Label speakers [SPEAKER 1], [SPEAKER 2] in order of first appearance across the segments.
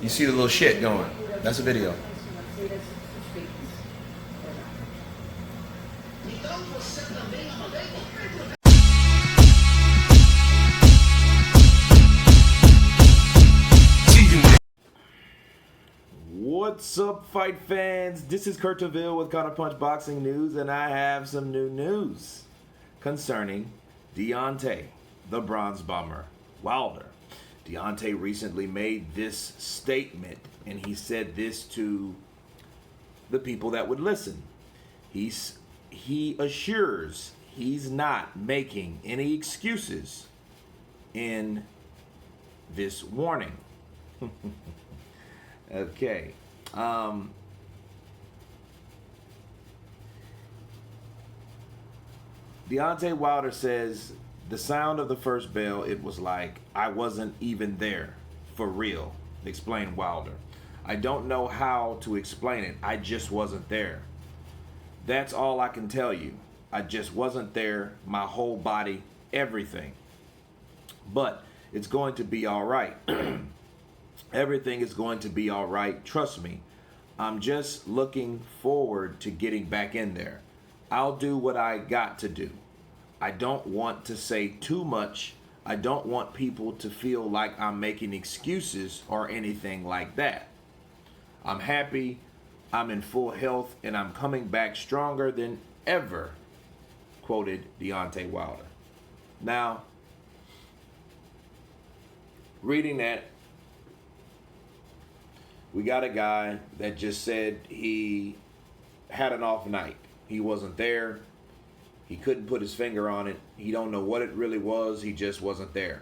[SPEAKER 1] You see the little shit going. That's a video.
[SPEAKER 2] What's up, fight fans? This is Kurt Taville with Counterpunch Boxing News, and I have some new news concerning Deontay, the Bronze Bomber Wilder. Deontay recently made this statement, and he said this to the people that would listen. He assures he's not making any excuses in this warning. Okay. Deontay Wilder says, the sound of the first bell, it was like I wasn't even there for real, explained Wilder. I don't know how to explain it. I just wasn't there. That's all I can tell you. I just wasn't there, my whole body, everything. But it's going to be all right. Everything is going to be all right. Trust me. I'm just looking forward to getting back in there. I'll do what I got to do. I don't want to say too much. I don't want people to feel like I'm making excuses or anything like that. I'm happy. I'm in full health and I'm coming back stronger than ever, quoted Deontay Wilder. Now, reading that, we got a guy that just said he had an off night. He wasn't there. He couldn't put his finger on it. He don't know what it really was. He just wasn't there.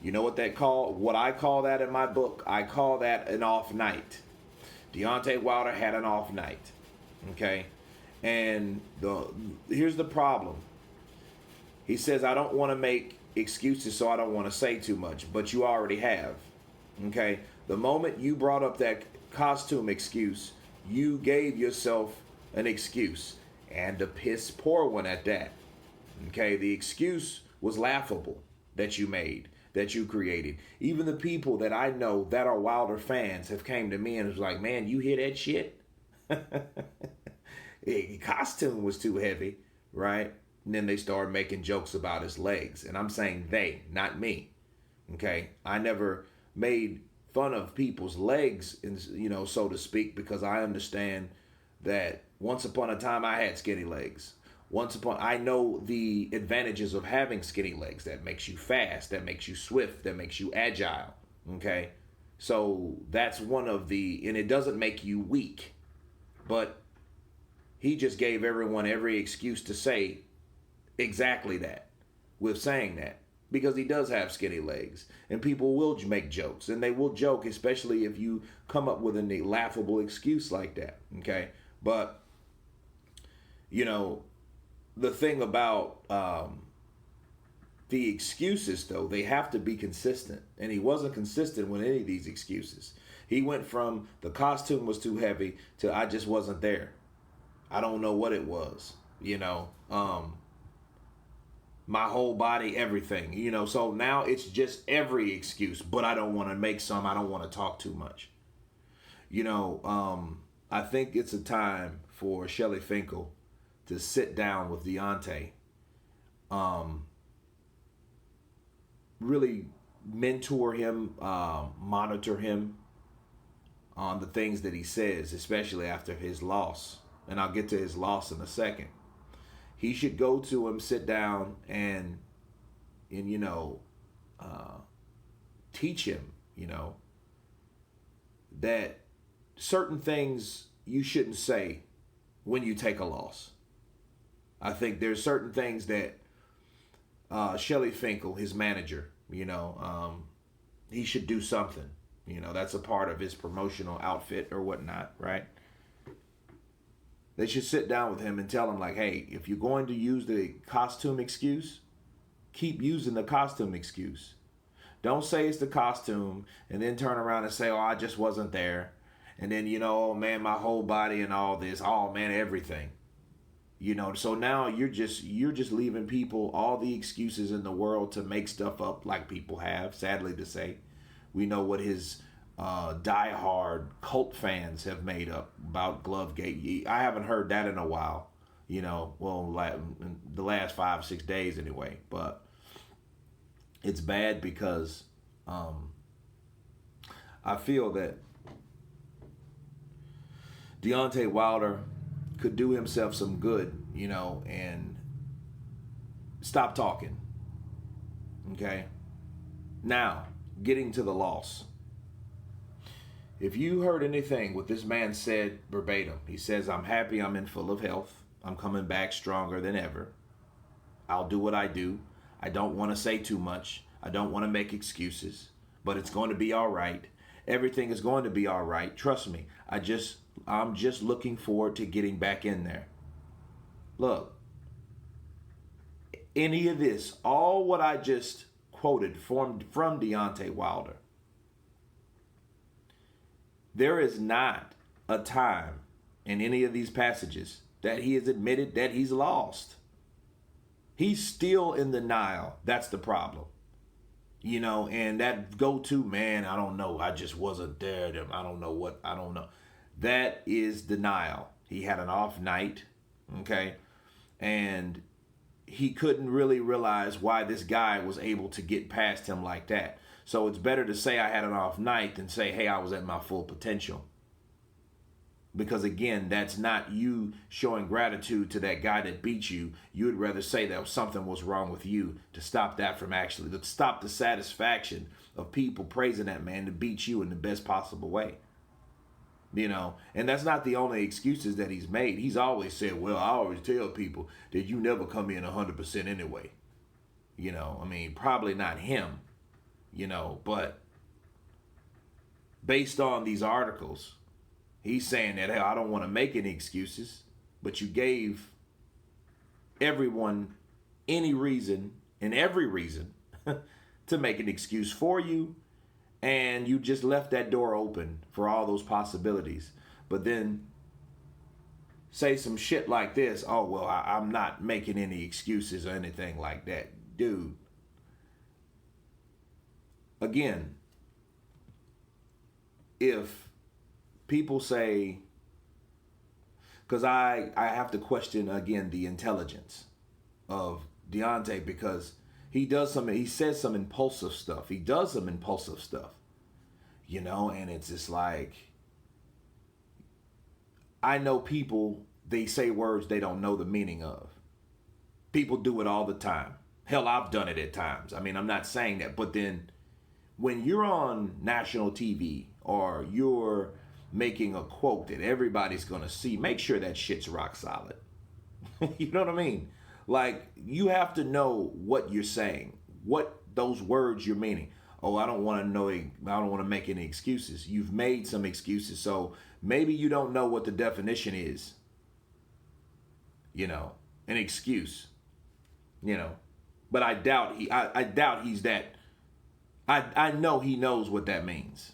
[SPEAKER 2] You know what what I call that in my book? I call that an off night. Deontay Wilder had an off night. Okay? And here's the problem. He says, I don't want to make excuses, so I don't want to say too much. But you already have. Okay? The moment you brought up that costume excuse, you gave yourself an excuse, and a piss poor one at that. Okay, the excuse was laughable that you made, that you created. Even the people that I know that are Wilder fans have came to me and was like, man, you hear that shit? The costume was too heavy, right? And then they started making jokes about his legs. And I'm saying they, not me. Okay, I never made fun of people's legs, so to speak, because I understand that once upon a time I had skinny legs. I know the advantages of having skinny legs. That makes you fast, that makes you swift, that makes you agile. Okay, so that's one of and it doesn't make you weak, but he just gave everyone every excuse to say exactly that with saying that. Because he does have skinny legs. And people will make jokes. And they will joke, especially if you come up with a laughable excuse like that. Okay? But, the thing about the excuses, though, they have to be consistent. And he wasn't consistent with any of these excuses. He went from the costume was too heavy to I just wasn't there. I don't know what it was. My whole body, everything, so now it's just every excuse, but I don't want to make some, I don't want to talk too much. I think it's a time for Shelly Finkel to sit down with Deontay, really mentor him, monitor him on the things that he says, especially after his loss. And I'll get to his loss in a second. He should go to him, sit down, and teach him, that certain things you shouldn't say when you take a loss. I think there's certain things that Shelly Finkel, his manager, he should do something. That's a part of his promotional outfit or whatnot, right? They should sit down with him and tell him, like, hey, if you're going to use the costume excuse, keep using the costume excuse. Don't say it's the costume and then turn around and say, oh, I just wasn't there. And then, oh, man, my whole body and all this. Oh, man, everything. So now you're just leaving people all the excuses in the world to make stuff up like people have, sadly to say. We know what his diehard cult fans have made up about Glovegate. I haven't heard that in a while, you know, well, like in the last 5-6 days anyway. But it's bad because I feel that Deontay Wilder could do himself some good, you know, and stop talking. Okay? Now, getting to the loss. If you heard anything what this man said verbatim, he says, I'm happy, I'm in full of health. I'm coming back stronger than ever. I'll do what I do. I don't want to say too much. I don't want to make excuses, but it's going to be all right. Everything is going to be all right. Trust me. I'm just looking forward to getting back in there. Look, any of this, all what I just quoted from Deontay Wilder, there is not a time in any of these passages that he has admitted that he's lost. He's still in denial. That's the problem. You know, and that go-to, man, I don't know. I just wasn't there. I don't know. That is denial. He had an off night, okay? And he couldn't really realize why this guy was able to get past him like that. So it's better to say I had an off night than say, hey, I was at my full potential. Because again, that's not you showing gratitude to that guy that beat you. You would rather say that something was wrong with you to stop that from actually, to stop the satisfaction of people praising that man to beat you in the best possible way. You know, and that's not the only excuses that he's made. He's always said, well, I always tell people that you never come in 100% anyway. You know, I mean, probably not him, you know, but based on these articles, he's saying that, hey, I don't want to make any excuses, but you gave everyone any reason and every reason to make an excuse for you, and you just left that door open for all those possibilities. But then say some shit like this, oh, well, I'm not making any excuses or anything like that. Dude, again, if people say, because I have to question again the intelligence of Deontay, because he says some impulsive stuff. He does some impulsive stuff, you know, and it's just like, I know people, they say words they don't know the meaning of. People do it all the time. Hell, I've done it at times. I mean, I'm not saying that, but then when you're on national TV or you're making a quote that everybody's gonna see, make sure that shit's rock solid. You know what I mean? Like, you have to know what you're saying, what those words you're meaning. Oh, I don't want to make any excuses. You've made some excuses, so maybe you don't know what the definition is. You know, an excuse. You know, but I doubt he's that. I know he knows what that means.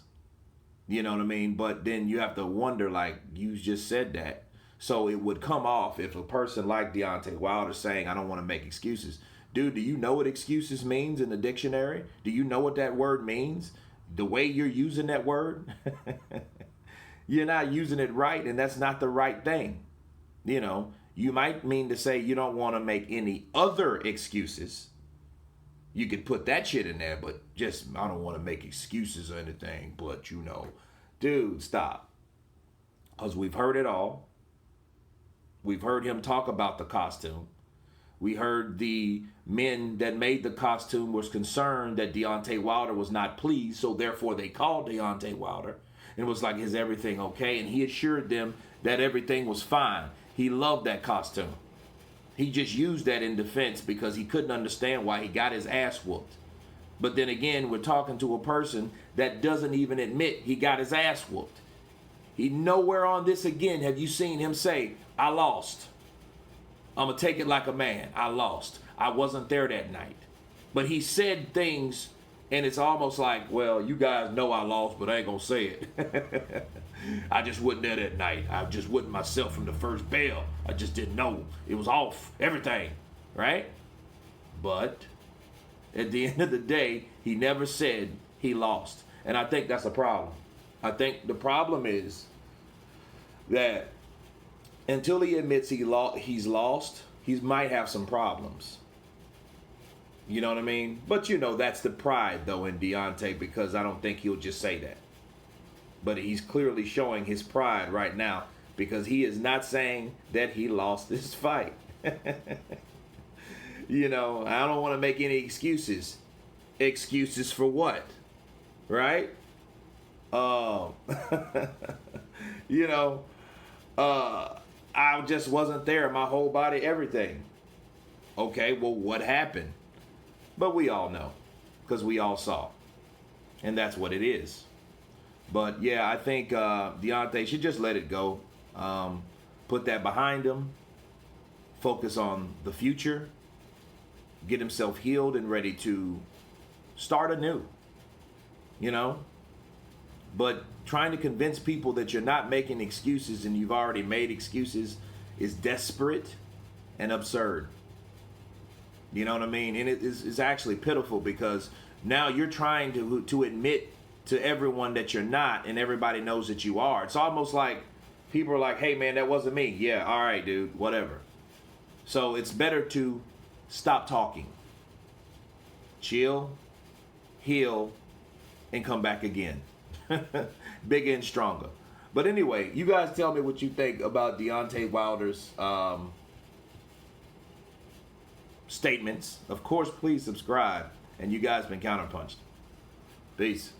[SPEAKER 2] You know what I mean? But then you have to wonder, like, you just said that. So it would come off if a person like Deontay Wilder saying, I don't want to make excuses. Dude, do you know what excuses means in the dictionary? Do you know what that word means? The way you're using that word? You're not using it right, and that's not the right thing. You know, you might mean to say you don't want to make any other excuses. You could put that shit in there, but just, I don't want to make excuses or anything, but you know, dude, stop. Because we've heard it all. We've heard him talk about the costume. We heard the men that made the costume was concerned that Deontay Wilder was not pleased, so therefore they called Deontay Wilder. And it was like, is everything okay? And he assured them that everything was fine. He loved that costume. He just used that in defense because he couldn't understand why he got his ass whooped. But then again, we're talking to a person that doesn't even admit he got his ass whooped. He nowhere on this again have you seen him say, I lost. I'm going to take it like a man. I lost. I wasn't there that night. But he said things, and it's almost like, well, you guys know I lost, but I ain't going to say it. I just wasn't there that night. I just wasn't myself from the first bell. I just didn't know. It was off. Everything. Right? But at the end of the day, he never said he lost. And I think that's a problem. I think the problem is that until he admits he's lost, he might have some problems. You know what I mean? But you know, that's the pride though in Deontay, because I don't think he'll just say that. But he's clearly showing his pride right now, because he is not saying that he lost this fight. You know, I don't want to make any excuses. Excuses for what? Right? You know, I just wasn't there. My whole body, everything. Okay, well, what happened? But we all know, because we all saw. And that's what it is. But yeah, I think Deontay should just let it go. Put that behind him. Focus on the future. Get himself healed and ready to start anew. You know? But trying to convince people that you're not making excuses and you've already made excuses is desperate and absurd. You know what I mean? And it's actually pitiful, because now you're trying to admit to everyone that you're not, and everybody knows that you are. It's almost like people are like, hey man, that wasn't me. Yeah, all right, dude, whatever. So it's better to stop talking. Chill, heal, and come back again. Bigger and stronger. But anyway, you guys tell me what you think about Deontay Wilder's statements. Of course, please subscribe. And you guys been counterpunched. Peace.